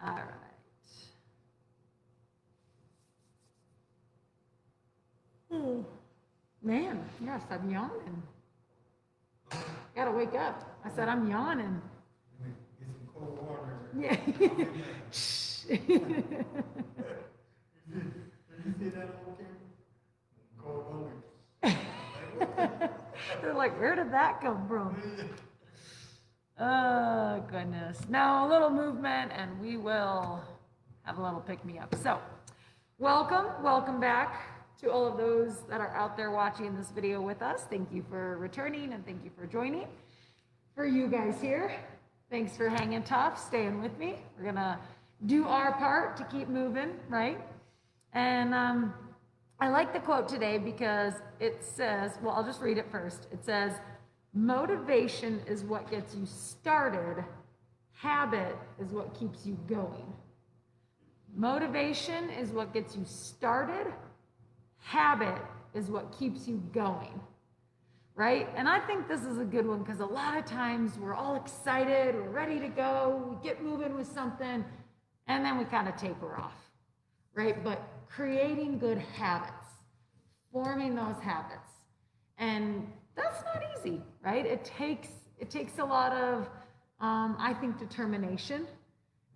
All right. Man, yes, I'm yawning. Gotta wake up. I said I'm yawning. Get some cold water. Yeah. Did you see that on camera? Cold water. They're like, where did that come from? Oh, goodness. No, a little movement and we will have a little pick-me-up. So, welcome back to all of those that are out there watching this video with us. Thank you for returning and thank you for joining. For you guys here, thanks for hanging tough, staying with me. We're gonna do our part to keep moving, right? And I like the quote today because it says, well, I'll just read it first. It says, motivation is what gets you started. Habit is what keeps you going. Motivation is what gets you started. Habit is what keeps you going, right? And I think this is a good one because a lot of times we're all excited, we're ready to go, we get moving with something, and then we kind of taper off, right? But creating good habits, forming those habits, and that's not easy, right? It takes a lot of, I think, determination.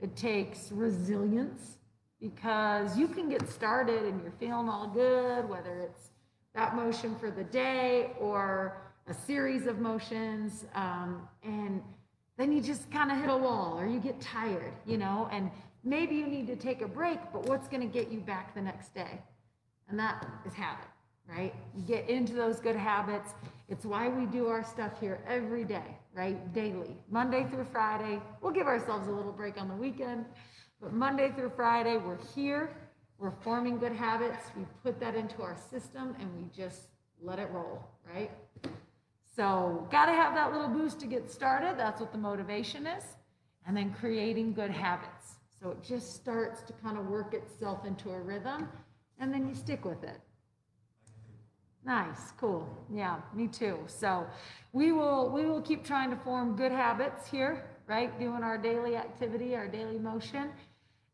It takes resilience because you can get started and you're feeling all good, whether it's that motion for the day or a series of motions, and then you just kind of hit a wall or you get tired, you know, and maybe you need to take a break, but what's going to get you back the next day? And that is habit, right? You get into those good habits. It's why we do our stuff here every day, right? Daily, Monday through Friday. We'll give ourselves a little break on the weekend, but Monday through Friday, we're here. We're forming good habits. We put that into our system and we just let it roll, right? So got to have that little boost to get started. That's what the motivation is. And then creating good habits. So it just starts to kind of work itself into a rhythm and then you stick with it. Nice, cool. Yeah, me too. So we will keep trying to form good habits here, right? Doing our daily activity, our daily motion,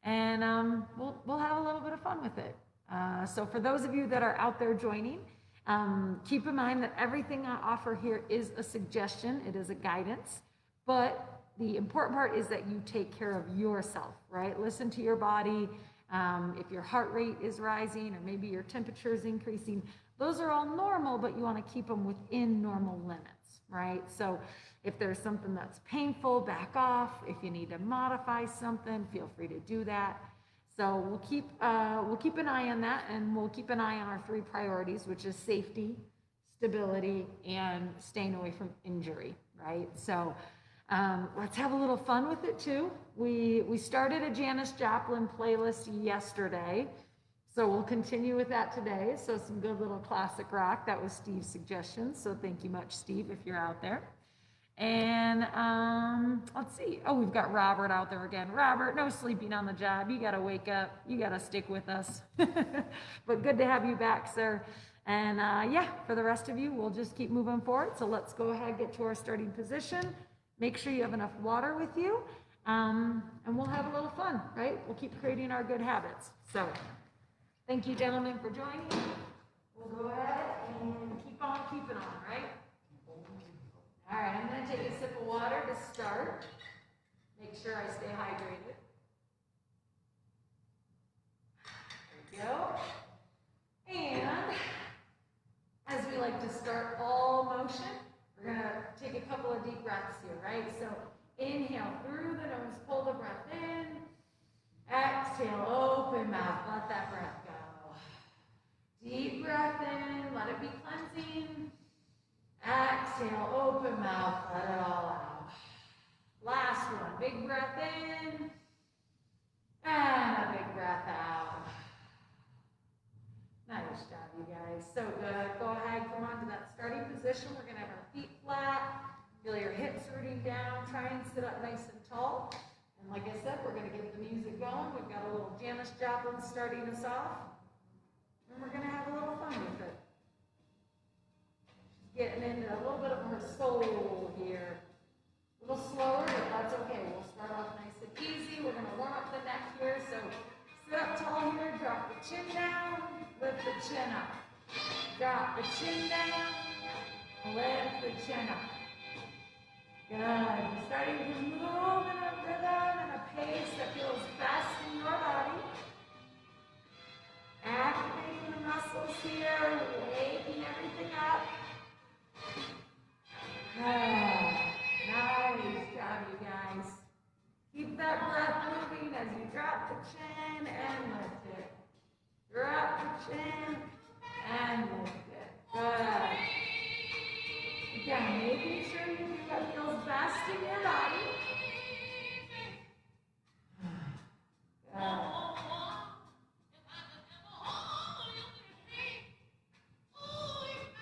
and we'll have a little bit of fun with it. So for those of you that are out there joining, keep in mind that everything I offer here is a suggestion. It is a guidance, but the important part is that you take care of yourself, right? Listen to your body. If your heart rate is rising or maybe your temperature is increasing, those are all normal, but you want to keep them within normal limits, right? So if there's something that's painful, back off. If you need to modify something, feel free to do that. So we'll keep an eye on that, and we'll keep an eye on our 3 priorities, which is safety, stability, and staying away from injury, right? So let's have a little fun with it too. We started a Janis Joplin playlist yesterday, so we'll continue with that today. So some good little classic rock. That was Steve's suggestion, so thank you much, Steve, if you're out there. And let's see. Oh, we've got Robert out there again. Robert, no sleeping on the job. You got to wake up. You got to stick with us. But good to have you back, sir. And yeah, for the rest of you, we'll just keep moving forward. So let's go ahead, get to our starting position. Make sure you have enough water with you. And we'll have a little fun, right? We'll keep creating our good habits. So thank you, gentlemen, for joining. We'll go ahead and keep on keeping on, right? All right, I'm going to take a sip of water to start. Make sure I stay hydrated. There we go. And as we like to start all motion, we're going to take a couple of deep breaths here, right? So inhale through the nose, pull the breath in. Exhale, open mouth, let that breath go. Deep breath in, let it be cleansing. Exhale, open mouth, let it all out. Last one, big breath in, and a big breath out. Nice job, you guys, so good. Go ahead, come on to that starting position. We're gonna have our feet flat, feel your hips rooting down, try and sit up nice and tall. And like I said, we're gonna get the music going. We've got a little Janis Joplin starting us off, and we're gonna have a little fun with it. Getting into a little bit of her soul here. A little slower, but that's okay. We'll start off nice and easy. We're going to warm up the neck. chin down, lift the chin up. Drop the chin down, lift the chin up. Good. You're starting to move in a rhythm and a pace that feels best in your body. Activating the muscles here, waking everything up. Nice job, you guys. Keep that breath moving as you drop the chin and lift it. Drop the chin and lift it. Good. Again, making sure you do what feels best in your body. Good.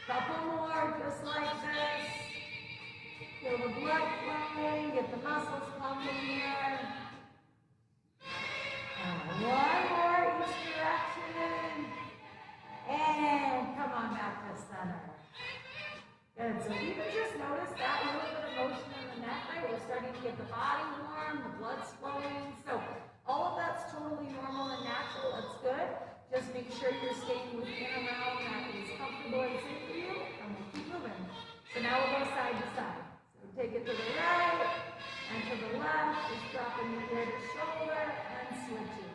Couple more, just like this. Feel the blood flowing, get the muscles pumping here. One more each direction. And come on back to center. Good, so even just notice that little bit of motion in the neck, right? We're starting to get the body warm, the blood's flowing. So all of that's totally normal and natural, that's good. Just make sure you're staying within a realm that is comfortable and safe for you, and we'll keep moving. So now we'll go side to side. So take it to the right and to the left, just dropping the ear to shoulder and switching.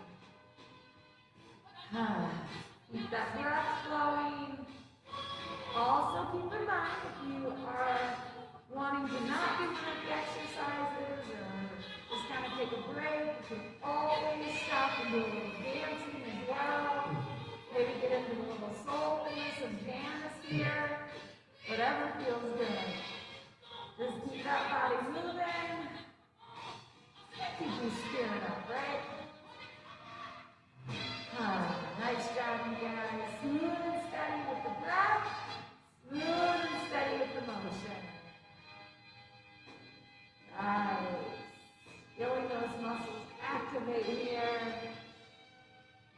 Keep that breath flowing. Also keep in mind, if you are wanting to not do one of the exercises or just kind of take a break, you can always stop and do a little dancing as well. Maybe get into a little soulfulness of Janice here. Whatever feels good. Just keep that body moving. Keep your spirit up, right? Nice job, you guys. Smooth and steady with the breath. Smooth and steady with the motion. Nice. Feeling those muscles activate here.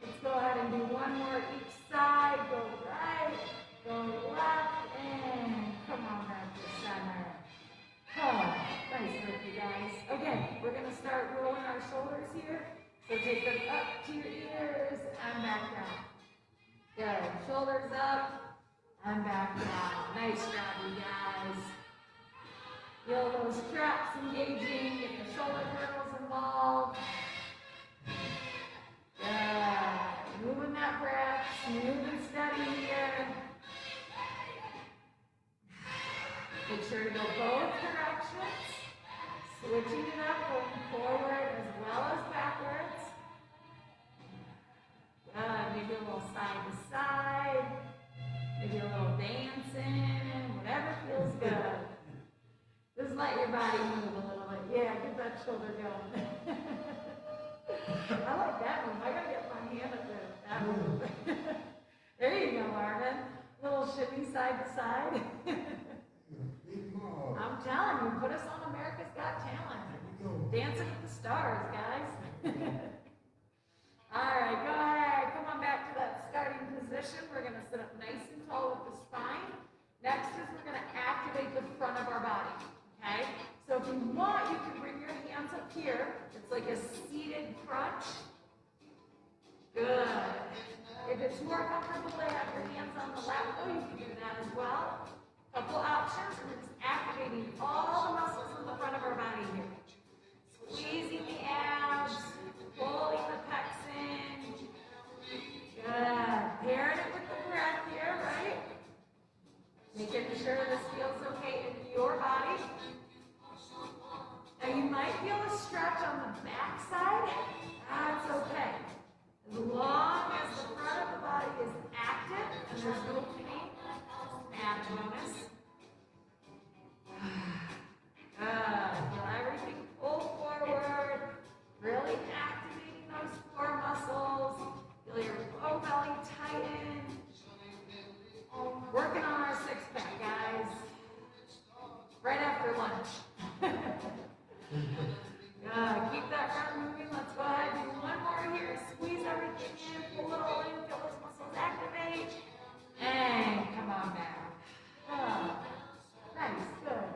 Let's go ahead and do one more each side. Go right, go left, and come on back to center. Nice work, you guys. Okay, we're going to start rolling our shoulders here. So take them up to your ears and back down. Good. Shoulders up and back down. Nice job, you guys. Feel those traps engaging. Get the shoulder girdles involved. Good. Moving that breath. Smooth and steady here. Make sure to go both directions. Switching it up, going forward as well as backwards. Good. Maybe a little side to side. Maybe a little dancing. Whatever feels good. Just let your body move a little bit. Yeah, get that shoulder going. I like that move. I gotta get my hand up there. That move. There you go, Marvin. Little shimmy side to side. I'm telling you, put us on America's Got Talent. Dancing with the Stars, guys. All right, go ahead. Come on back to that starting position. We're going to sit up nice and tall with the spine. Next is we're going to activate the front of our body, okay? So if you want, you can bring your hands up here. It's like a seated crunch. Good. If it's more comfortable to have your hands on the lap, though, you can do that as well. Couple options, and it's activating all the muscles in the front of our body here. Squeezing the abs, pulling the pecs in. Good. Pairing it with the breath here, right? Making sure this feels okay in your body. Now you might feel a stretch on the back side. That's okay. As long as the front of the body is active and there's no pain, add a bonus. Good. Feel everything pull forward. Really activating those core muscles. Feel your low belly tighten. Working on our six-pack, guys. Right after lunch. Keep that front moving. Let's go ahead and do one more here. Squeeze everything in. Pull it all in. Feel those muscles activate. And come on back. Nice, good.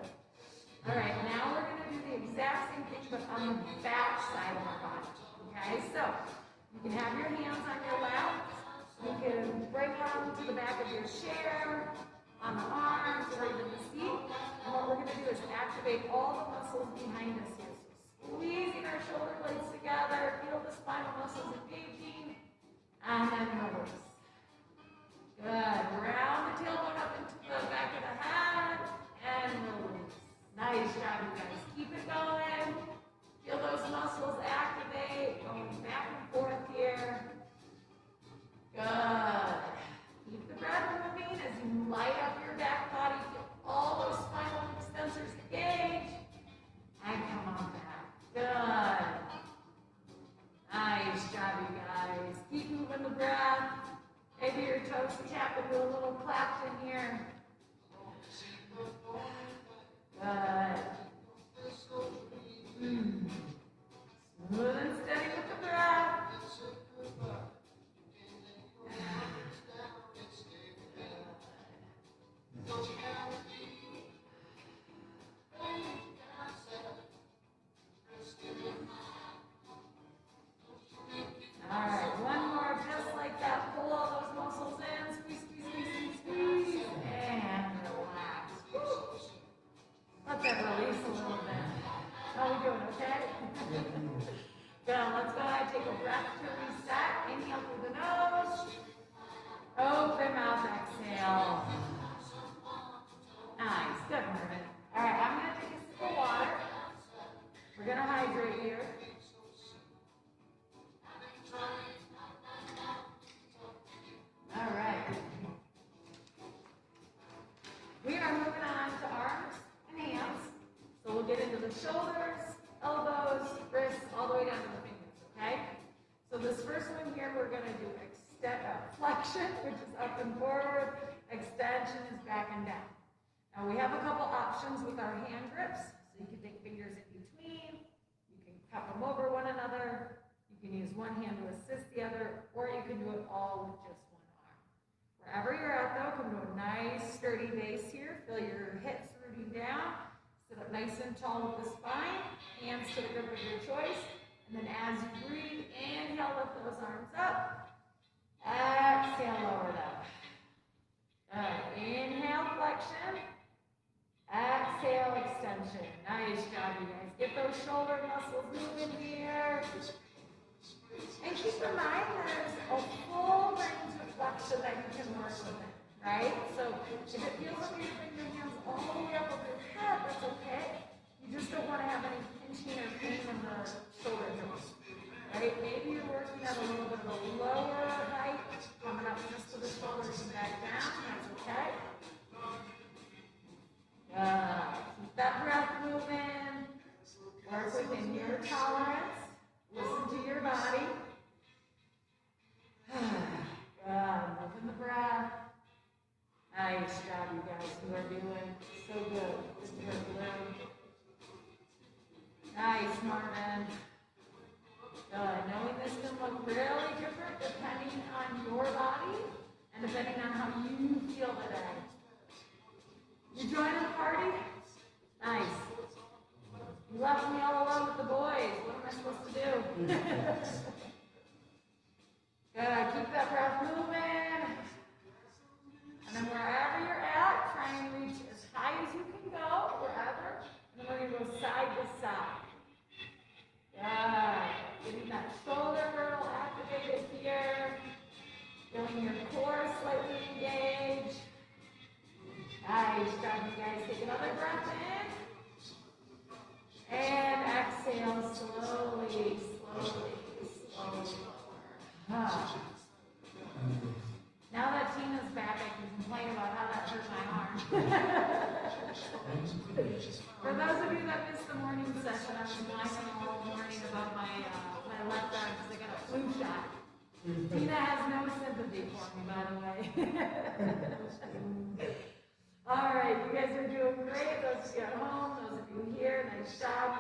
All right, now we're going to do the exact same thing, but on the back side of our body. Okay, so you can have your hands on your lap, You can bring them to the back of your chair, on the arms, or even the seat. And what we're going to do is activate all the muscles behind us here. So squeezing our shoulder blades together, feel the spinal muscles engaging, and then release. Good. Round the tailbone up into the back of the head, and release. Nice job, you guys. Keep it going. Feel those muscles activate, going back and forth here. Good. Keep the breath moving as you light up your back body. Feel all those spinal extensors engage. And come on back. Good. Nice job, you guys. Keep moving the breath. Maybe your toes tap and do a little clap in here. Good. Smooth and steady with the breath. All right, one more just like that. Pull all those muscles in. Squeeze, squeeze, squeeze, squeeze, squeeze. And relax. Woo. Let that release a little bit. How are we doing, okay? Good, let's go ahead and take a breath to reset. Inhale through the nose. Open mouth, exhale. Nice, good, Mervin. All right, I'm going to take a sip of water. We're going to hydrate here. All right. We are moving on to arms and hands. So we'll get into the shoulders, elbows, wrists, all the way down to the fingers, okay? So this first one here, we're going to do flexion, which is up and forward. Extension is back and down. Now we have a couple options with our hand grips. So you can take fingers in between. You can cup them over one another. You can use one hand to assist the other, or you can do it all with just one arm. Wherever you're at though, come to a nice sturdy base here. Feel your hips rooting down. Sit up nice and tall with the spine. Hands to the grip of your choice. And then as you breathe, inhale, lift those arms up. Exhale, lower them. Good. Inhale, flexion. Exhale, extension. Nice job, you guys. Get those shoulder muscles moving here. And keep in mind there's a full range of flexion that you can work with it, right? So if it feels like you're bringing your hands all the way up over your head, that's okay. You just don't want to have any pinching or pain in the shoulder joints, right? Maybe you're working at a little bit of a lower height, coming up just to the shoulders and back down. That's okay. Keep that breath moving. Work within your tolerance. Listen to your body. Good. Moving the breath. Nice job, you guys. You are doing so good. Good. Nice, Marvin. Good. Knowing this can look really different depending on your body and depending on how you feel today. You joining the party? Nice. You left me all alone with the boys. What am I supposed to do? Good. Keep that breath moving. And then wherever you're at, try and reach as high as you can go, wherever. And then we're going to go side to side. Good. Getting that shoulder girdle activated here. Feeling your core slightly engaged. Nice job, you guys. Take another breath in. And exhale slowly, slowly, slowly. Now that Tina's back, I can complain about how that hurt my arm. For those of you that missed the morning session, I was whining all morning about my left arm because I got a flu shot. Tina has no sympathy for me, by the way. All right, you guys are doing great. Those of you at home, those of you here, nice job.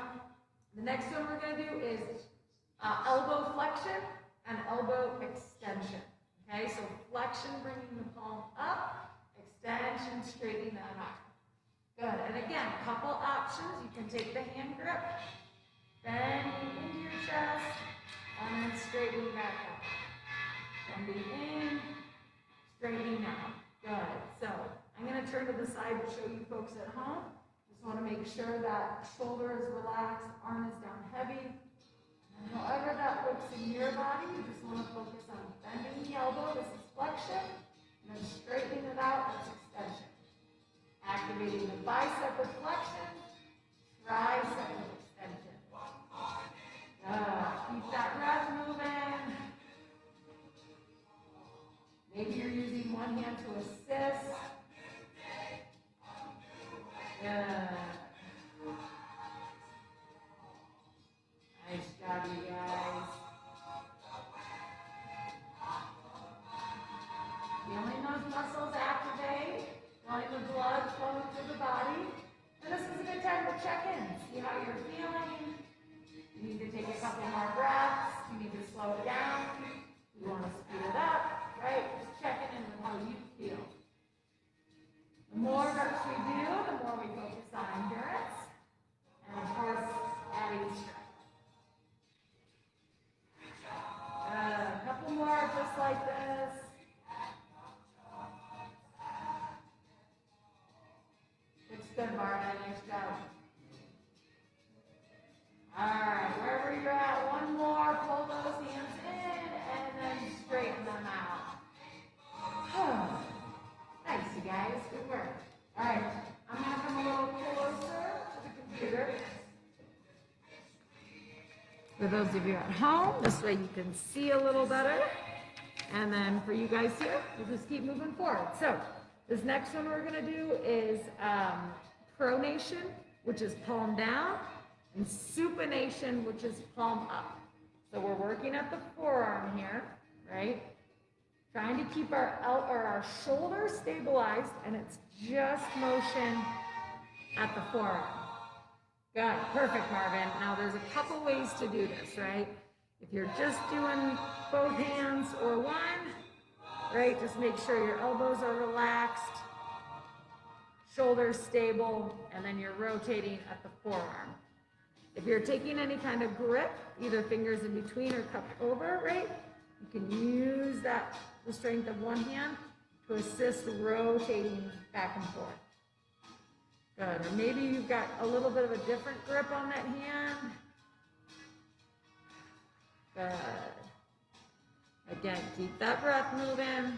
The next one we're going to do is elbow flexion and elbow extension. Okay, so flexion, bringing the palm up, extension, straightening that arm. Good, and again, a couple options. You can take the hand grip, bend into your chest, and then straighten back up. bending in, straightening out. Good. So I'm going to turn to the side to show you folks at home. Just want to make sure that shoulder is relaxed, arm is down heavy. And however that looks in your body, you just want to focus on bending the elbow. This is flexion. And then straightening it out, that's extension. Activating the bicep with flexion, tricep with extension. Keep that breath moving. Maybe you're using one hand to assist. Nice job, you guys. Feeling those muscles activate, feeling the blood flowing through the body. And this is a good time to check in, see how you're feeling. You need to take a couple more breaths. You need to slow it down. You want to speed it up, right? Just checking in with how you feel. The more reps we do, the more we focus on endurance. And of course, adding strength. A couple more just like this. Looks good, Marianne. Nice job. All right, wherever you're at, one more. Pull those hands in and then straighten them out. Nice, you guys. Good work. All right, I'm going to come a little closer to the computer. For those of you at home, this way you can see a little better. And then for you guys here, we'll just keep moving forward. So this next one we're going to do is pronation, which is palm down, and supination, which is palm up. So we're working at the forearm here, right? Trying to keep our shoulder stabilized, and it's just motion at the forearm. Good, perfect, Marvin. Now there's a couple ways to do this, right? If you're just doing both hands or one, right? Just make sure your elbows are relaxed, shoulders stable, and then you're rotating at the forearm. If you're taking any kind of grip, either fingers in between or cupped over, right? You can use the strength of one hand to assist rotating back and forth. Good. Or maybe you've got a little bit of a different grip on that hand. Good. Again, keep that breath moving.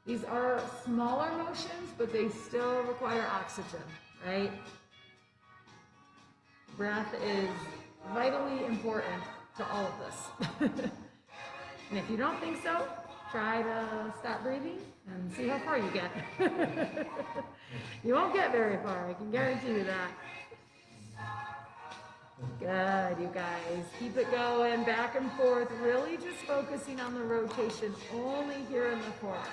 These are smaller motions, but they still require oxygen, right? Breath is vitally important to all of this. And if you don't think so, try to stop breathing and see how far you get. You won't get very far, I can guarantee you that. Good, you guys. Keep it going, back and forth, really just focusing on the rotation only here in the forearm.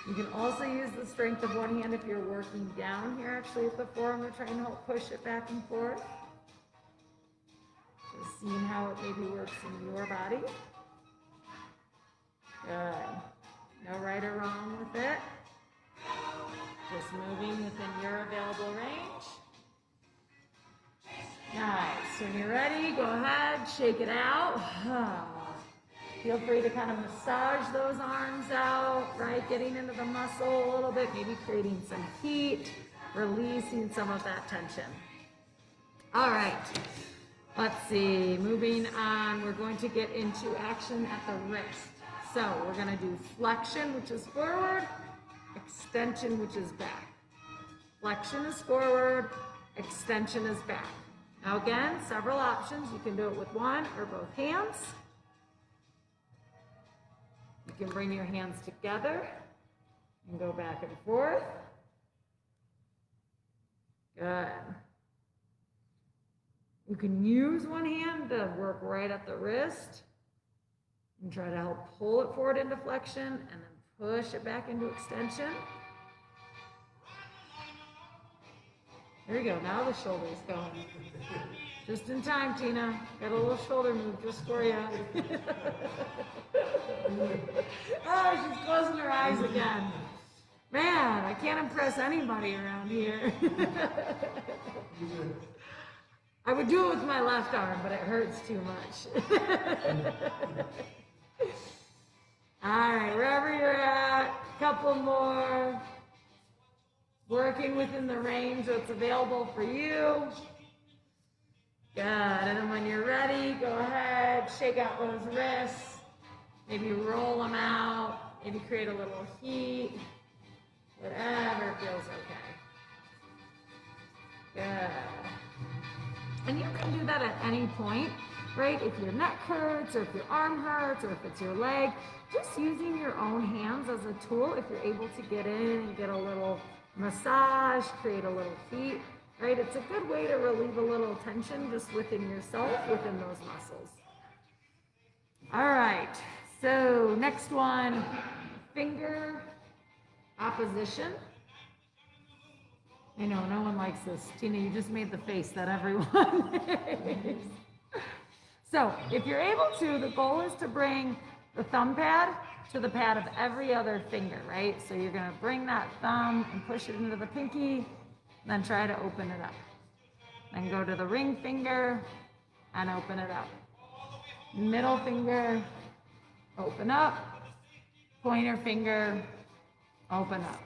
You can also use the strength of one hand if you're working down here, actually at the forearm. We're trying to help push it back and forth. Just seeing how it maybe works in your body. Good. No right or wrong with it. Just moving within your available range. Nice. When you're ready, go ahead, shake it out. Feel free to kind of massage those arms out, right? Getting into the muscle a little bit, maybe creating some heat, releasing some of that tension. All right. Let's see. Moving on, we're going to get into action at the wrist. So we're going to do flexion, which is forward, extension, which is back. Flexion is forward, extension is back. Now again, several options. You can do it with one or both hands. You can bring your hands together and go back and forth. Good. You can use one hand to work right at the wrist and try to help pull it forward into flexion and then push it back into extension. There you go. Now the shoulder's going. Just in time, Tina. Got a little shoulder move just for you. Oh, she's closing her eyes again. Man, I can't impress anybody around here. I would do it with my left arm, but it hurts too much. All right, wherever you're at, couple more. Working within the range that's available for you. Good, and then when you're ready, go ahead, shake out those wrists. Maybe roll them out, maybe create a little heat. Whatever feels okay. Good. And you can do that at any point, right? If your neck hurts, or if your arm hurts, or if it's your leg, just using your own hands as a tool, if you're able to get in and get a little massage, create a little heat, right? It's a good way to relieve a little tension just within yourself, within those muscles. All right, so next one, finger opposition. I know, no one likes this. Tina, you just made the face that everyone makes. So if you're able to, the goal is to bring the thumb pad to the pad of every other finger, right? So you're gonna bring that thumb and push it into the pinky, then try to open it up. Then go to the ring finger and open it up. Middle finger, open up. Pointer finger, open up.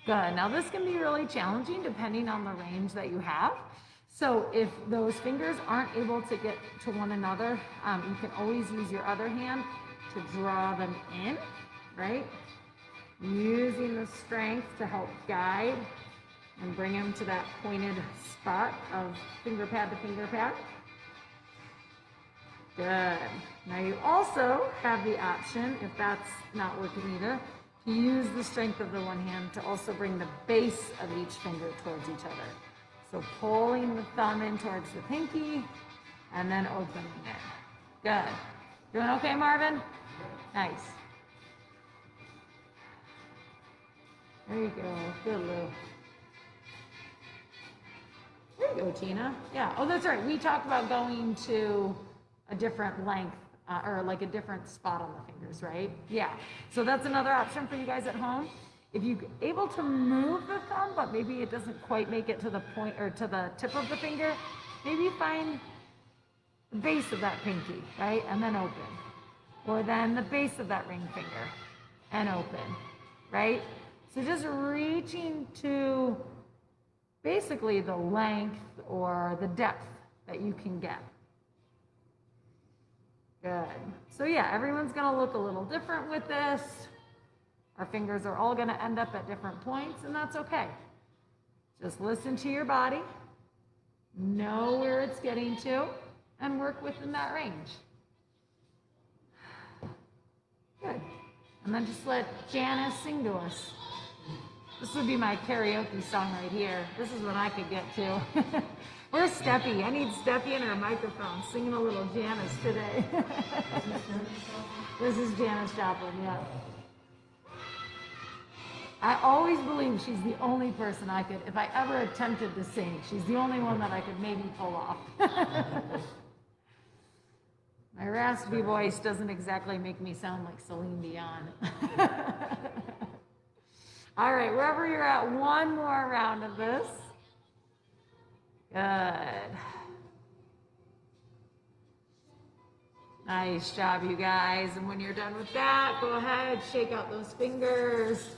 Good. Now this can be really challenging depending on the range that you have. So if those fingers aren't able to get to one another, you can always use your other hand to draw them in, right? Using the strength to help guide and bring them to that pointed spot of finger pad to finger pad. Good. Now you also have the option, if that's not working either, to use the strength of the one hand to also bring the base of each finger towards each other. So pulling the thumb in towards the pinky and then opening it. Good. Doing okay, Marvin? Nice. There you go. Good, Lou. There you go, Tina. Yeah. Oh, that's right. We talked about going to a different length or like a different spot on the fingers, right? Yeah. So that's another option for you guys at home. If you're able to move the thumb, but maybe it doesn't quite make it to the point or to the tip of the finger, maybe find the base of that pinky, right? And then open. Or then the base of that ring finger and open, right? So just reaching to basically the length or the depth that you can get. Good. So yeah, everyone's gonna look a little different with this. Our fingers are all gonna end up at different points, and that's okay. Just listen to your body, know where it's getting to, and work within that range. Good. And then just let Janice sing to us. This would be my karaoke song right here. This is what I could get to. Where's Steffi? I need Steffi and her microphone singing a little Janice today. This is Janice Joplin, yeah. I always believe she's the only person I could, if I ever attempted to sing, she's the only one that I could maybe pull off. My raspy voice doesn't exactly make me sound like Celine Dion. All right, wherever you're at, one more round of this. Good. Nice job, you guys. And when you're done with that, go ahead, shake out those fingers.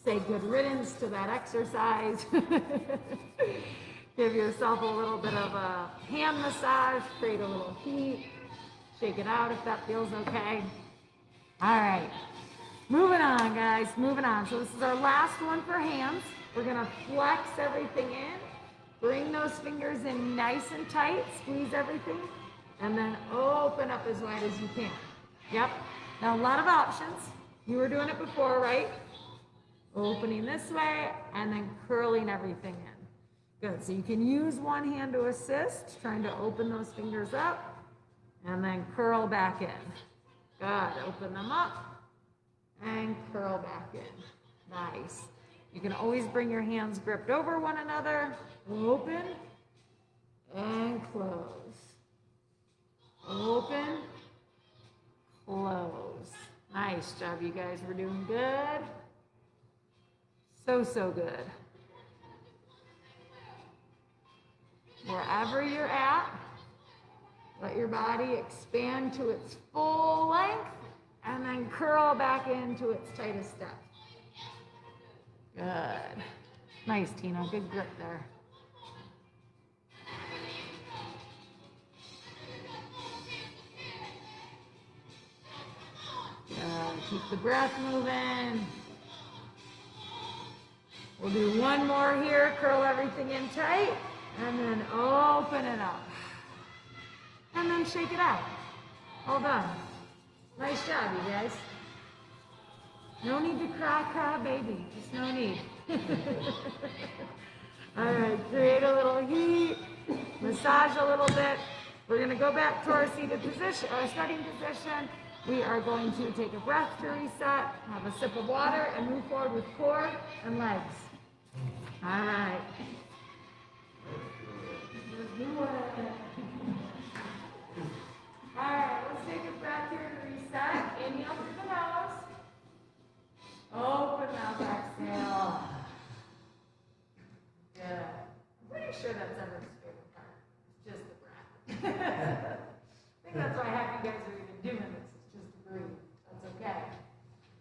Say good riddance to that exercise. Give yourself a little bit of a hand massage, create a little heat. Shake it out if that feels okay. All right. Moving on, guys, moving on. So this is our last one for hands. We're gonna flex everything in, bring those fingers in nice and tight, squeeze everything, and then open up as wide as you can. Yep. Now a lot of options. You were doing it before, right? Opening this way and then curling everything in. Good, so you can use one hand to assist, trying to open those fingers up, and then curl back in. Good, open them up. And curl back in. Nice. You can always bring your hands gripped over one another. Open and close. Open, close. Nice job, you guys. We're doing good. So good. We're wherever you're at, let your body expand to its full length and then curl back into its tightest step. Good. Nice, Tina. Good grip there. Good. Keep the breath moving. We'll do one more here. Curl everything in tight and then open it up. And then shake it out. All done. Nice job, you guys. No need to cry, baby. Just no need. All right, create a little heat, massage a little bit. We're gonna go back to our seated position, our starting position. We are going to take a breath to reset, have a sip of water, and move forward with core and legs. All right. Let's do it. All right, let's take a breath here to reset. Inhale through the nose. Open mouth, exhale. Good. I'm pretty sure that's everyone's favorite part. It's just the breath. I think that's why half you guys are even doing this. It's just to breathe. That's okay.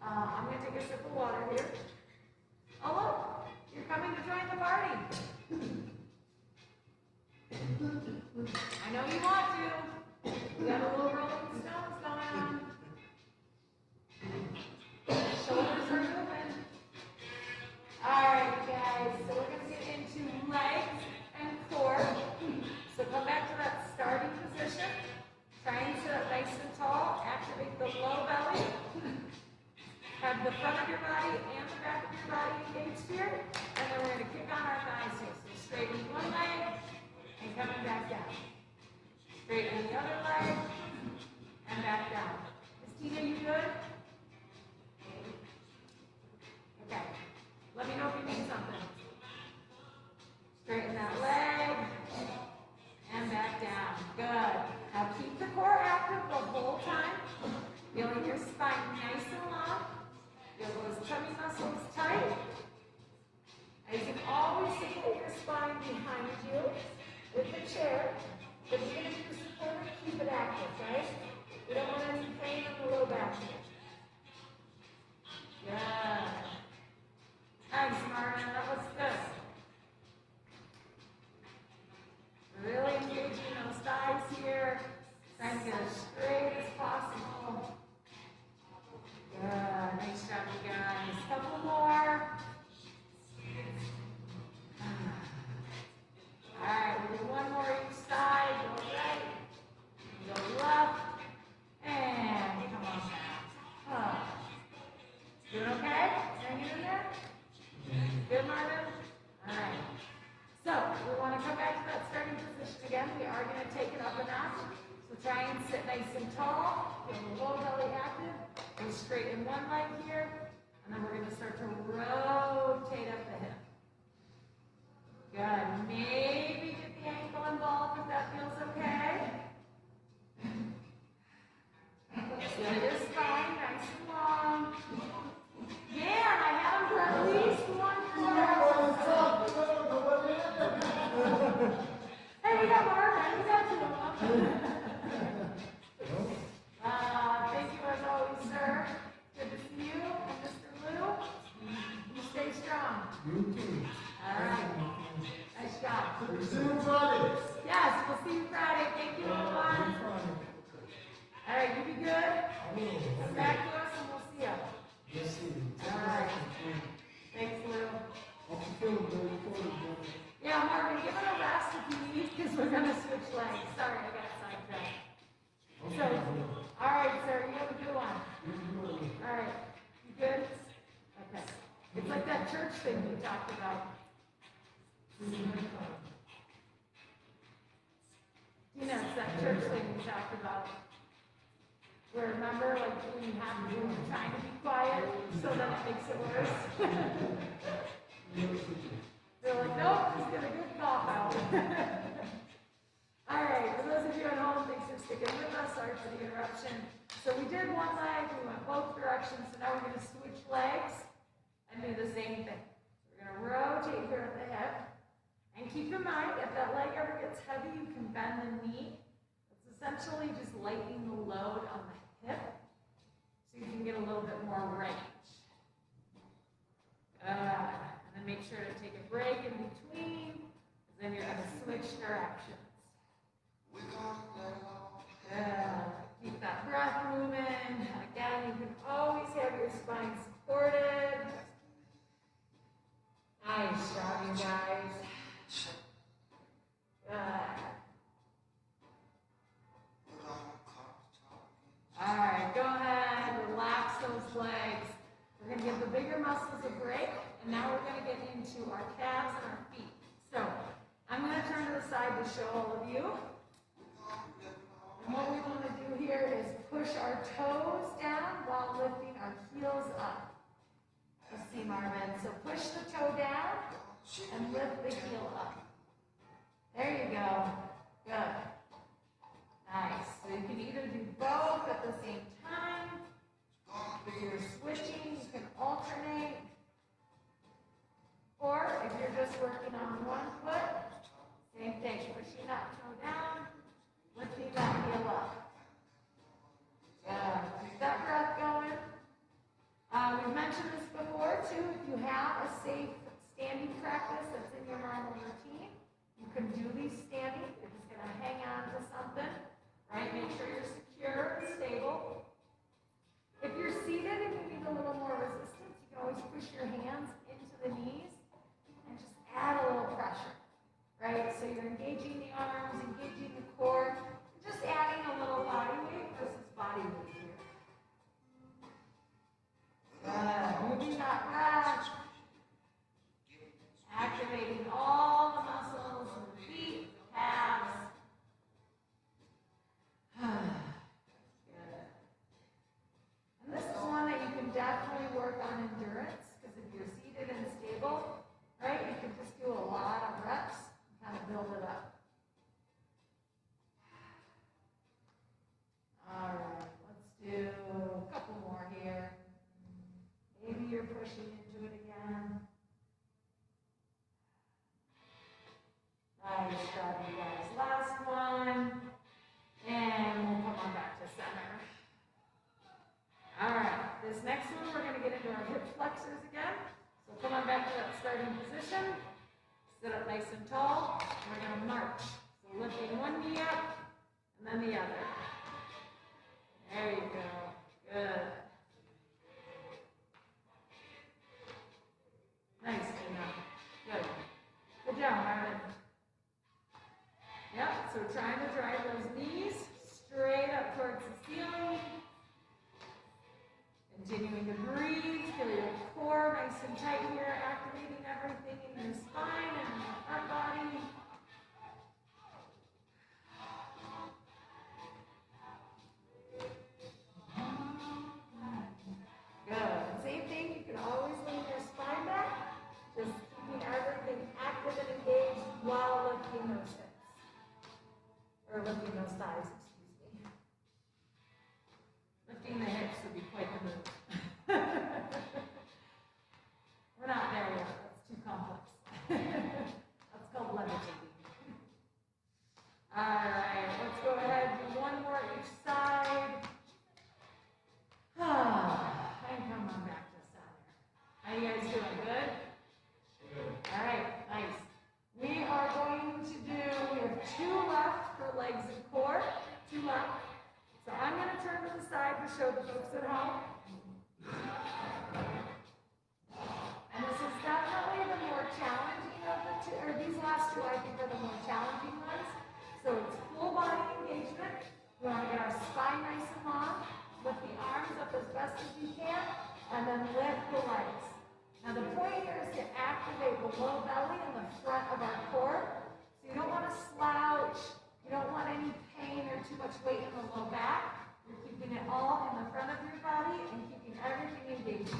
I'm going to take a sip of water here. Oh, look. You're coming to join the party. I know you want to. We got a little rolling stones going on. Shoulders are moving. All right, guys. So we're going to get into legs and core. So come back to that starting position. Try and sit up nice and tall. Activate the low belly. Have the front of your body and the back of your body engaged here. And then we're going to kick on our thighs here. So straighten one leg and coming back down. Straighten the other leg and back down. Is Tina, you good? Okay. Let me know if you need something. Straighten that leg and back down. Good. Now keep the core active the whole time. Feeling your spine nice and long. Feel those tummy muscles tight. And you can always support your spine behind you with the chair. But even if you support it, keep it active, right? We don't want any pain on the low back here. Good. Nice, Marianne. That was good. Really engaging those thighs here. Trying to get as straight as possible. Good. Nice job, you guys. Couple more. All right, we'll do one more each side. Go right, go left, and come on back. Doing okay? Hanging in there? Good, Marvin? All right. So we want to come back to that starting position again. We are going to take it up a notch. So try and sit nice and tall. Feel the low belly active. Go straight in one leg here. And then we're going to start to rotate up the hip. Good. Maybe get the ankle involved if that feels okay. Sit your spine nice and long. Man, I had him for at least one more. Hey, we got Marvin. We got two of them. Thank you as always, sir. Good to see you. And Mr. Lou, you stay strong. You too. All right. Nice job. See you Friday. Yes, we'll see you Friday. Thank you, everyone. All right, you be good. Come back to us and we'll see you. Yes, see you. All right. Thanks, Lou. Hope you feel good. Yeah, Marvin, give it a rest if you need, because we're going to switch legs. Sorry, I got sidetracked. So, all right, sir, you have a good one. All right, you good? Okay. It's like that church thing we talked about. Tina, it's that church thing we talked about. Where remember, like when you have to, when you're trying to be quiet, so then it makes it worse. They're like, nope, just get a good cough out. All right, for those of you at home, thanks for sticking with us. Sorry for the interruption. So we did one leg, we went both directions, so now we're going to switch legs and do the same thing. So we're going to rotate here at the hip. And keep in mind, if that leg ever gets it's heavy, you can bend the knee. It's essentially just lightening the load on the hip so you can get a little bit more range. And then make sure to take a break in between, because then you're going to switch directions. Keep that breath moving. Again, you can always have your spine supported. Nice job, you guys. Good. All right, go ahead, relax those legs. We're going to give the bigger muscles a break, and now we're going to get into our calves and our feet. So, I'm going to turn to the side to show all of you. And what we want to do here is push our toes down while lifting our heels up. Let's see, Marvin. So push the toe down and lift the heel up. There you go. Good. Nice. So you can either do both at the same time. If you're switching, you can alternate. Or if you're just working on one foot, same thing. Pushing that toe down, lifting that heel up. Good. Keep that breath going. We've mentioned this before too. If you have a safe standing practice that's in your normal routine, you can do these standing. You're just going to hang on to something, right? Make sure you're secure and stable. If you're seated and you need a little more resistance, you can always push your hands into the knees and just add a little pressure, right? So you're engaging the arms, engaging the core, just adding a little body weight versus body weight here. Moving that breath, activating all the muscles in the feet, the calves. Good. And this is one that you can definitely work on endurance, because if you're seated and stable, right, you can just do a lot of reps and kind of build it up. All right, let's do a couple more here. Maybe you're pushing into it again. Nice job, you guys. Last one. And we'll come on back to center. All right, this next one, we're going to get into our hip flexors again. So come on back to that starting position. Sit up nice and tall. And we're going to march. So lifting one knee up, and then the other. There you go. Good. Nice, Tina. Good. Good job, Marvin. Yep, so trying to drive those knees straight up towards the ceiling. Continuing to breathe. Feel your core nice and tight here, activating everything in your spine and in your front body. Good. Same thing, you can always lean your spine back, just keeping everything active and engaged while lifting those hips. Or lifting those thighs, excuse me. Lifting the hips would be quite the move. We're not there yet, that's too complex. That's called levitating. All right, let's go ahead and do one more each side. And come on back to center. How you guys doing? Good? Good. All right, nice. We are going to do, we have two left for legs and core. Two left. So I'm going to turn to the side to show the folks at home. And this is definitely the more challenging of the two, or these last two I think are the more challenging ones. So it's full body engagement. We want to get our spine nice and long. Lift the arms up as best as you can, and then lift the legs. Now the point here is to activate the low belly and the front of our core. So you don't want to slouch, you don't want any pain or too much weight in the low back. You're keeping it all in the front of your body and keeping everything engaged.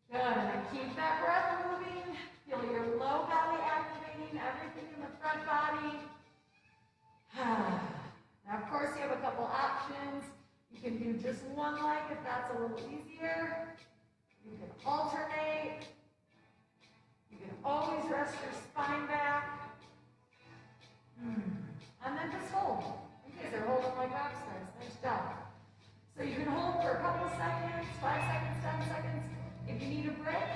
Good, and then keep that breath moving. Feel your low belly activating everything in the front body. Now of course you have a couple options. You can do just one leg if that's a little easier. You can alternate. You can always rest your spine back. couple seconds, 5 seconds, 10 seconds. If you need a break,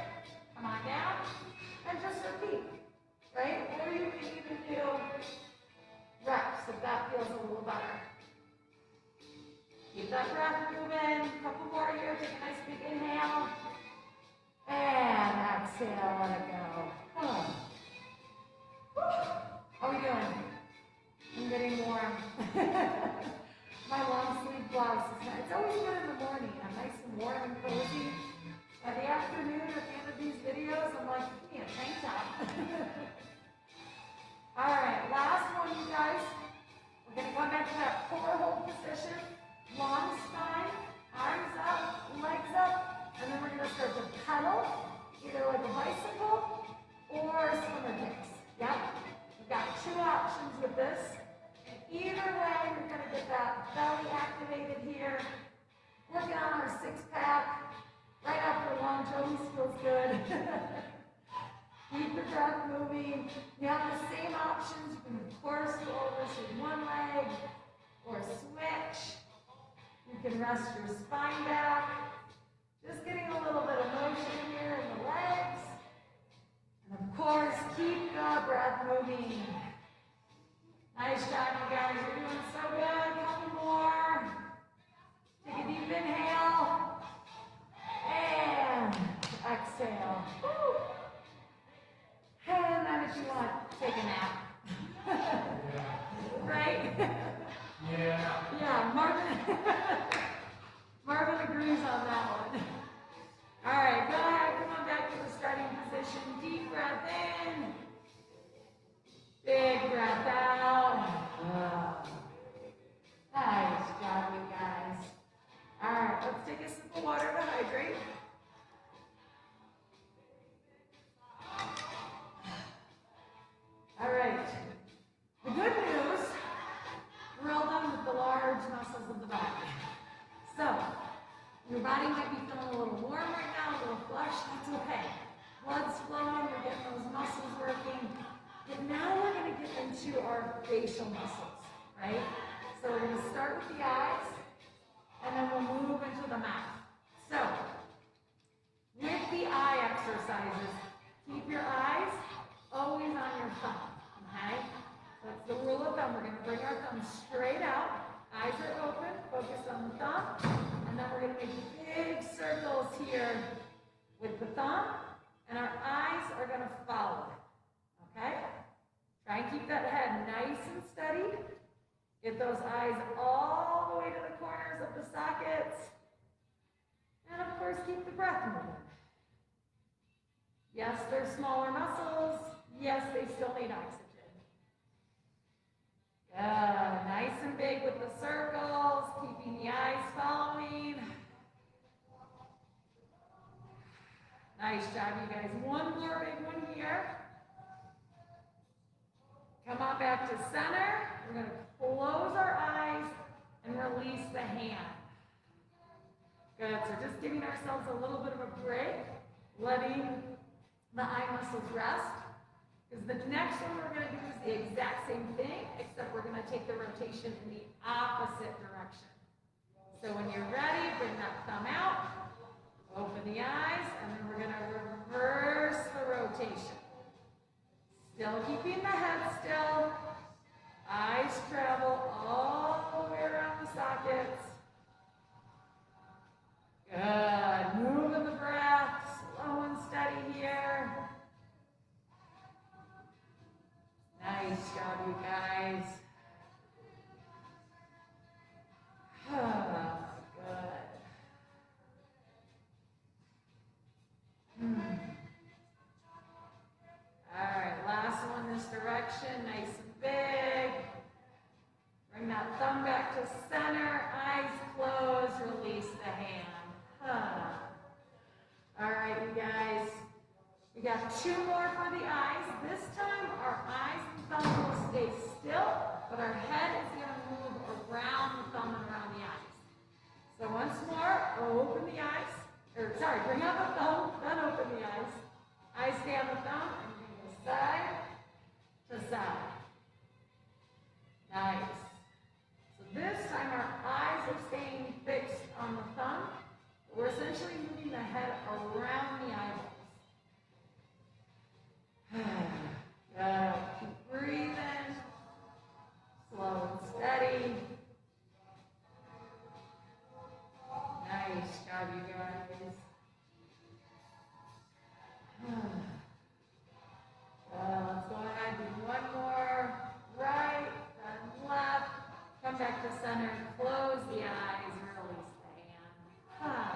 come on down and just repeat, right? Or you can even do reps if that feels a little better. Keep that breath moving. A couple more here. Take a nice big inhale. And exhale, let it go. How are we doing? I'm getting warm. My long sleeve blouse is nice. It's always good in the morning. I'm nice and warm and cozy. By the afternoon, at the end of these videos, I'm like, give me a tank top. All right, last one, you guys. We're going to go back to that core hold position. Long spine, arms up, legs up, and then we're going to start to pedal, either like a bicycle or swimmer kicks. Yep, we've got 2 options with this. And either way, you're going to get that belly activated here, working on our 6-pack. Right after long toes feels good. Keep the breath moving. You have the same options. You can, of course, go over to one leg or switch. You can rest your spine back. Just getting a little bit of motion here in the legs. And of course, keep the breath moving. Nice job, you guys. You're doing so good. Couple more. Take a deep inhale. And exhale. Woo. And then if you want, take a nap. Right? Yeah. Yeah, Marvin agrees on that one. All right, go ahead, come on back to the starting position. Deep breath in. Big breath out. Nice job, you guys. All right, let's take a sip of water to hydrate. All right. The good news, we're all done with the large muscles of the body. So, your body might be feeling a little warm right now, a little flushed, that's okay. Blood's flowing, we're getting those muscles working. But now we're going to get into our facial muscles, right? So we're going to start with the eyes, and then we'll move into the mouth. So, with the eye exercises, keep your eyes always on your thumb, okay? That's the rule of thumb. We're going to bring our thumb straight out. Eyes are open, focus on the thumb, and then we're going to make big circles here with the thumb, and our eyes are going to follow it, okay? Try and keep that head nice and steady. Get those eyes all the way to the corners of the sockets, and of course, keep the breath moving. Yes, they're smaller muscles. Yes, they still need oxygen. Yeah, nice and big with the circles, keeping the eyes following. Nice job, you guys. One more big one here. Come on back to center. We're going to close our eyes and release the hand. Good, so just giving ourselves a little bit of a break, letting the eye muscles rest. Because the next one we're going to do is the exact same thing, except we're going to take the rotation in the opposite direction. So when you're ready, bring that thumb out, open the eyes, and then we're going to reverse the rotation. Still keeping the head still. Eyes travel all the way around the sockets. Good. Moving the breath, slow and steady here. Nice job, you guys. Good. All right, last one this direction, nice and big. Bring that thumb back to center, eyes closed, release the hand. All right, you guys. We got 2 more for the eyes. This time, our eyes and thumb will stay still, but our head is going to move around the thumb and around the eyes. So once more, open the eyes. Bring out the thumb, then open the eyes. Eyes stay on the thumb, and go side to side. Nice. So this time, our eyes are staying fixed on the thumb. come back to center, close the eyes, release the hand.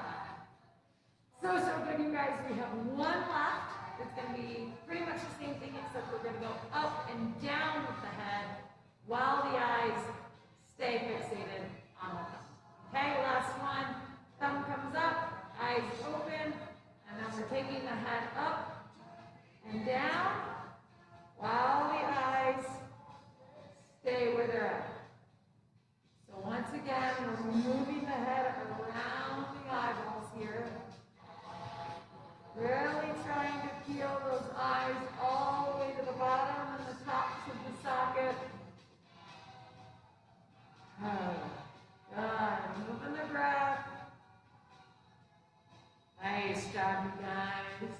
So good, you guys. We have one left. It's going to be pretty much the same thing, except we're going to go up and down with the head while the eyes stay fixated on the thumb. Okay, last one. Thumb comes up, eyes open, and then we're taking the head up and down while the eyes stay where they're at. So once again, we're moving the head around the eyeballs here. Really trying to peel those eyes all the way to the bottom and the tops of the socket. Good. Moving the breath. Nice job, you guys.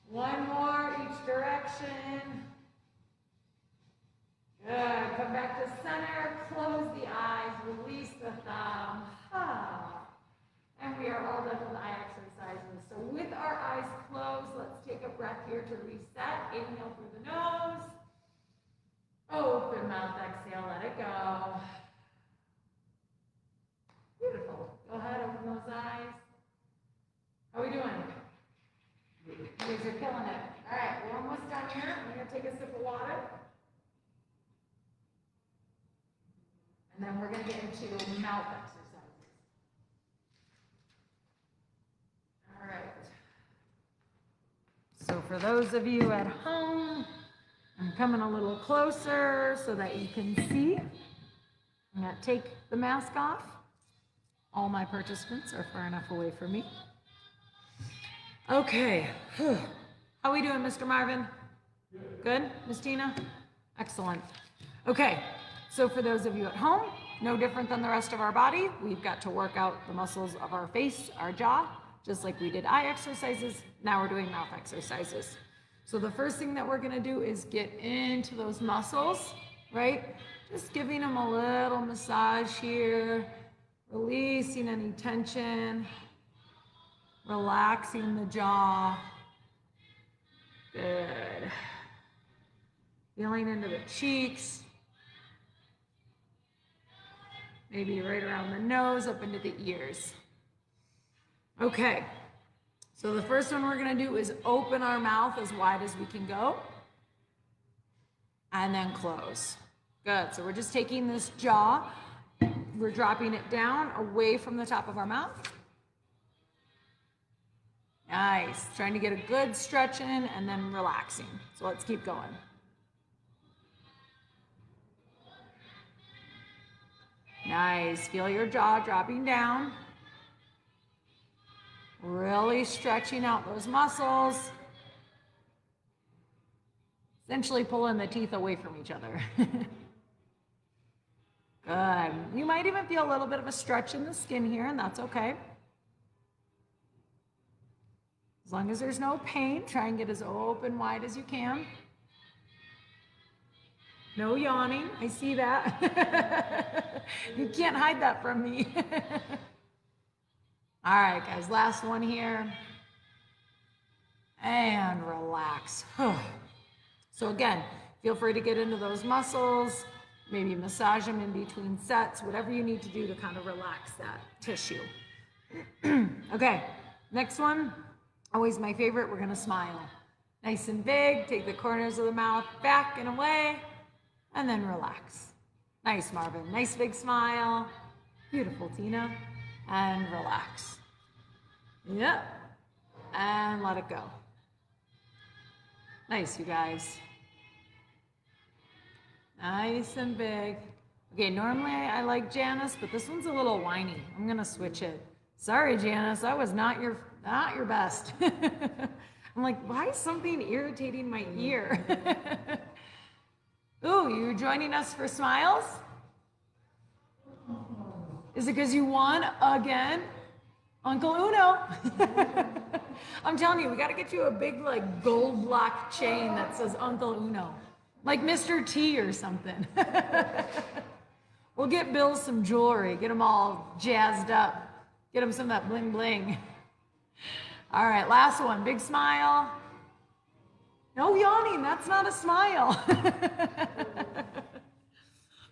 One more each direction. Good. Come back to center. Close the eyes. Release the thumb. And we are all done with eye exercises. So with our eyes closed, let's take a breath here to reset. Inhale through the nose. Open mouth, exhale, let it go. Beautiful. Go ahead, open those eyes. How are we doing? You guys are killing it. All right, we're almost done here. I'm going to take a sip of water. And then we're going to get into mouth exercises. All right. So for those of you at home, I'm coming a little closer so that you can see. I'm going to take the mask off. All my participants are far enough away from me. Okay. How are we doing, Mr. Marvin? Good? Miss Tina? Excellent. Okay. So for those of you at home, no different than the rest of our body. We've got to work out the muscles of our face, our jaw, just like we did eye exercises. Now we're doing mouth exercises. So the first thing that we're going to do is get into those muscles, right? Just giving them a little massage here, releasing any tension, relaxing the jaw. Good. Feeling into the cheeks, maybe right around the nose, up into the ears. Okay. So the first one we're going to do is open our mouth as wide as we can go, and then close. Good. So we're just taking this jaw, we're dropping it down away from the top of our mouth. Nice. Trying to get a good stretch in and then relaxing. So let's keep going. Nice. Feel your jaw dropping down. Really stretching out those muscles. Essentially pulling the teeth away from each other. Good. You might even feel a little bit of a stretch in the skin here, and that's okay. As long as there's no pain, try and get as open wide as you can. No yawning. I see that. You can't hide that from me. All right, guys, last one here. And relax. So again, feel free to get into those muscles, maybe massage them in between sets, whatever you need to do to kind of relax that tissue. Okay, next one, always my favorite, we're gonna smile. Nice and big, take the corners of the mouth back and away, and then relax. Nice, Marvin, nice big smile. Beautiful, Tina. And relax. Yep. And let it go. Nice, you guys. Nice and big. Okay, normally I like Janice, but this one's a little whiny. I'm gonna switch it. Sorry, Janice, that was not your best. I'm like, why is something irritating my ear? Ooh, you joining us for smiles? Is it because you won again? Uncle Uno. I'm telling you, we got to get you a big like gold block chain that says Uncle Uno. Like Mr. T or something. We'll get Bill some jewelry, get him all jazzed up. Get him some of that bling bling. All right, last one, big smile. No yawning, that's not a smile.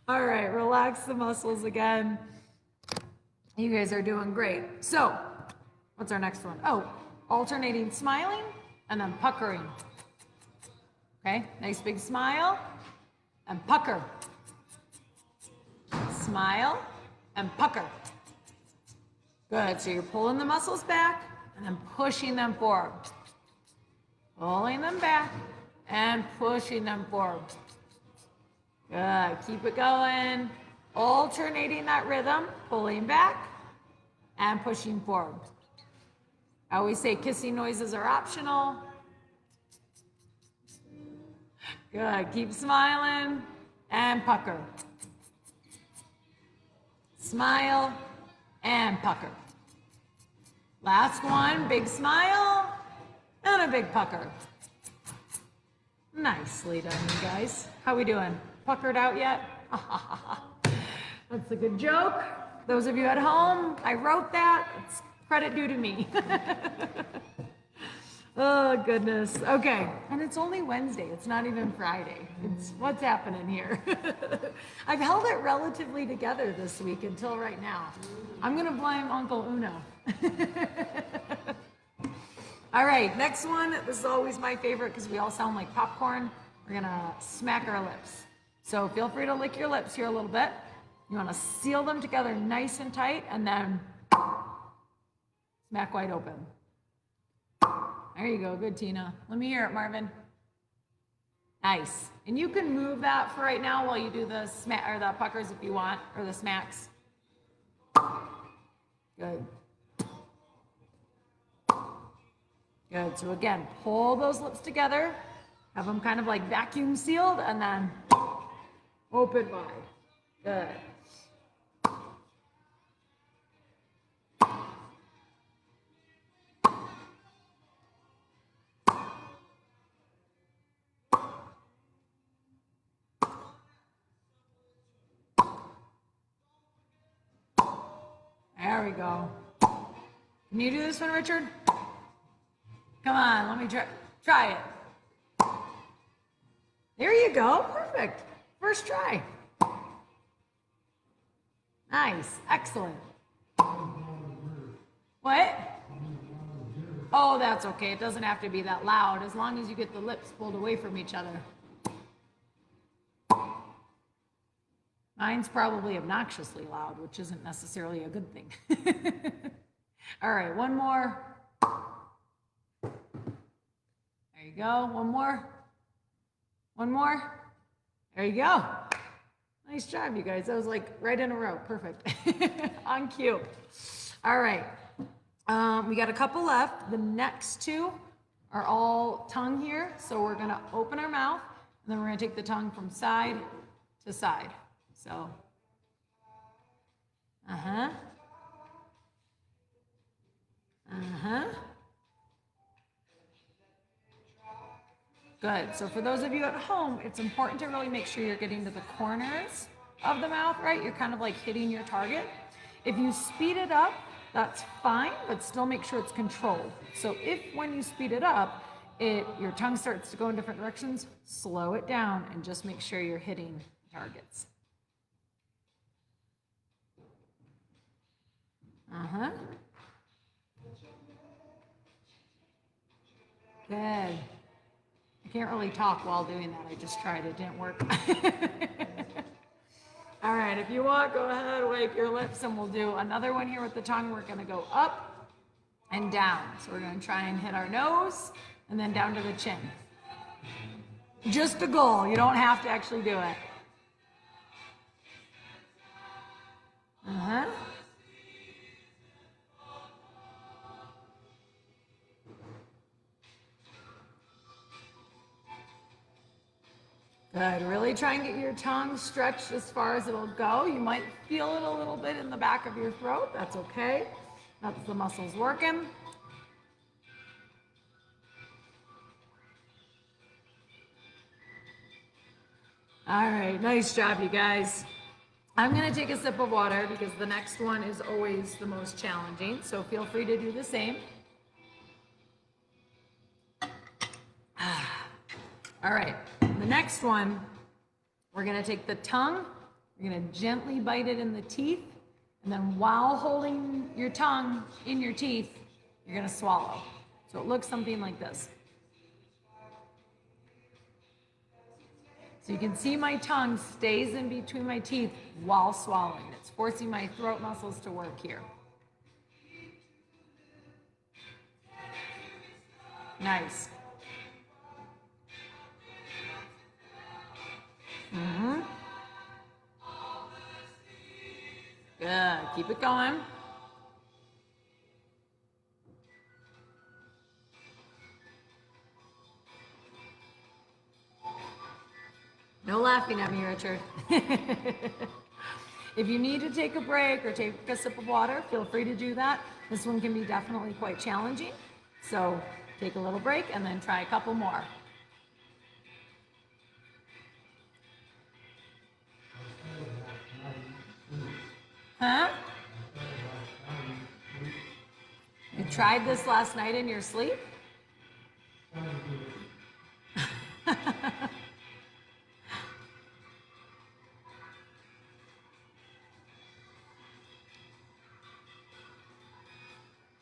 All right, relax the muscles again. You guys are doing great. So, what's our next one? Oh, alternating smiling and then puckering. Okay, nice big smile and pucker. Smile and pucker. Good, so you're pulling the muscles back and then pushing them forward. Pulling them back and pushing them forward. Good, keep it going. Alternating that rhythm, pulling back and pushing forward. I always say kissing noises are optional. Good, keep smiling and pucker. Smile and pucker. Last one, big smile and a big pucker. Nicely done, you guys. How we doing? Puckered out yet? That's a good joke. Those of you at home, I wrote that. It's credit due to me. Oh, goodness. Okay. And it's only Wednesday. It's not even Friday. It's what's happening here. I've held it relatively together this week until right now. I'm going to blame Uncle Uno. All right. Next one. This is always my favorite because we all sound like popcorn. We're going to smack our lips. So feel free to lick your lips here a little bit. You want to seal them together nice and tight and then smack wide open. There you go. Good, Tina. Let me hear it, Marvin. Nice. And you can move that for right now while you do the smack or the puckers if you want, or the smacks. Good. Good. So again, pull those lips together, have them kind of like vacuum sealed, and then open wide. Good. There we go. Can you do this one, Richard? Come on, let me try it. There you go. Perfect. First try. Nice. Excellent. What? Oh, that's okay. It doesn't have to be that loud as long as you get the lips pulled away from each other. Mine's probably obnoxiously loud, which isn't necessarily a good thing. All right, one more. There you go. One more. One more. There you go. Nice job, you guys. That was like right in a row. Perfect. On cue. All right. We got a couple left. The next two are all tongue here. So we're going to open our mouth, and then we're going to take the tongue from side to side. So, uh-huh. Good. So for those of you at home, it's important to really make sure you're getting to the corners of the mouth, right? You're kind of like hitting your target. If you speed it up, that's fine, but still make sure it's controlled. So if when you speed it up, your tongue starts to go in different directions, slow it down and just make sure you're hitting targets. Uh-huh. Good. I can't really talk while doing that. I just tried. It didn't work. All right. If you want, go ahead, wipe your lips, and we'll do another one here with the tongue. We're going to go up and down. So we're going to try and hit our nose and then down to the chin. Just a goal. You don't have to actually do it. Uh-huh. Good. Really try and get your tongue stretched as far as it'll go. You might feel it a little bit in the back of your throat. That's okay. That's the muscles working. All right. Nice job, you guys. I'm going to take a sip of water because the next one is always the most challenging. So feel free to do the same. All right, the next one, we're gonna take the tongue You're gonna gently bite it in the teeth, and then while holding your tongue in your teeth, you're gonna swallow. So it looks something like this. So you can see my tongue stays in between my teeth while swallowing. It's forcing my throat muscles to work here. Nice. Good. Keep it going. No laughing at me, Richard. If you need to take a break or take a sip of water, feel free to do that. This one can be definitely quite challenging. So take a little break and then try a couple more. Huh? You tried this last night in your sleep?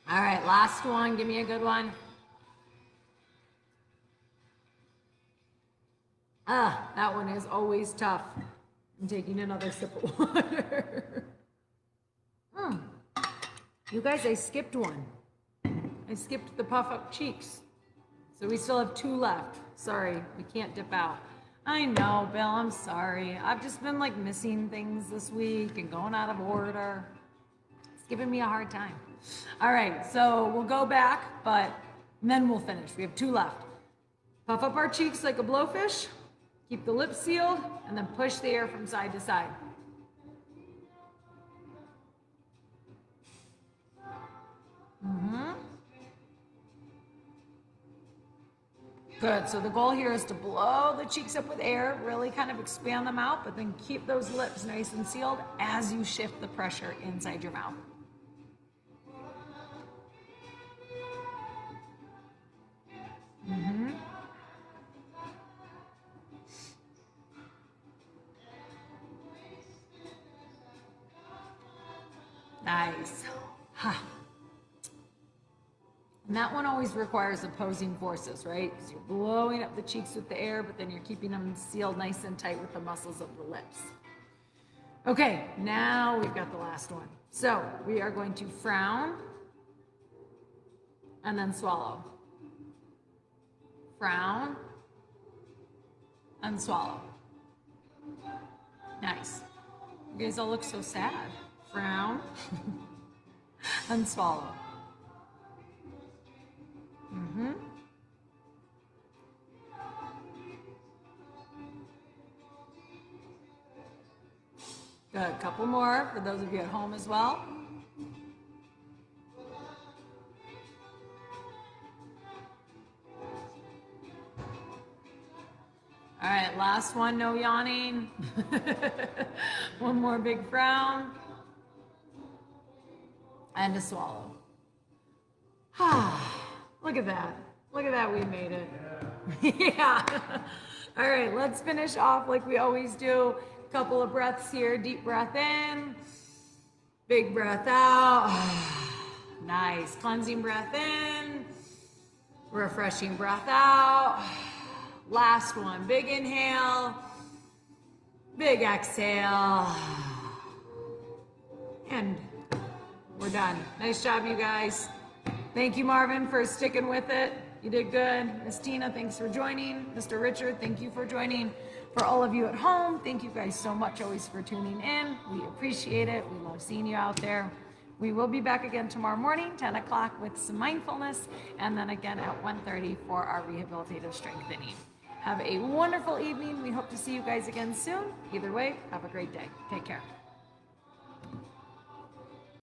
All right, last one. Give me a good one. That one is always tough. I'm taking another sip of water. You guys, I skipped one. I skipped the puff up cheeks. So we still have 2 left. Sorry, we can't dip out. I know, Bill, I'm sorry. I've just been like missing things this week and going out of order. It's giving me a hard time. All right, so we'll go back, but then we'll finish. We have 2 left. Puff up our cheeks like a blowfish. Keep the lips sealed, and then push the air from side to side. Good, so the goal here is to blow the cheeks up with air, really kind of expand them out, but then keep those lips nice and sealed as you shift the pressure inside your mouth. Nice. And that one always requires opposing forces, right? Because you're blowing up the cheeks with the air, but then you're keeping them sealed nice and tight with the muscles of the lips. Okay, now we've got the last one. So we are going to frown and then swallow. Frown and swallow. Nice. You guys all look so sad. Frown and swallow. Good. Couple more for those of you at home as well. All right, last one, no yawning. One more big frown. And a swallow. Look at that. Look at that, we made it. Yeah. All right, let's finish off like we always do. Couple of breaths here. Deep breath in. Big breath out. Nice. Cleansing breath in. Refreshing breath out. Last one. Big inhale. Big exhale. And we're done. Nice job, you guys. Thank you, Marvin, for sticking with it. You did good. Miss Tina, thanks for joining. Mr. Richard, thank you for joining. For all of you at home, thank you guys so much always for tuning in. We appreciate it. We love seeing you out there. We will be back again tomorrow morning, 10 o'clock with some mindfulness, and then again at 1:30 for our rehabilitative strengthening. Have a wonderful evening. We hope to see you guys again soon. Either way, have a great day. Take care.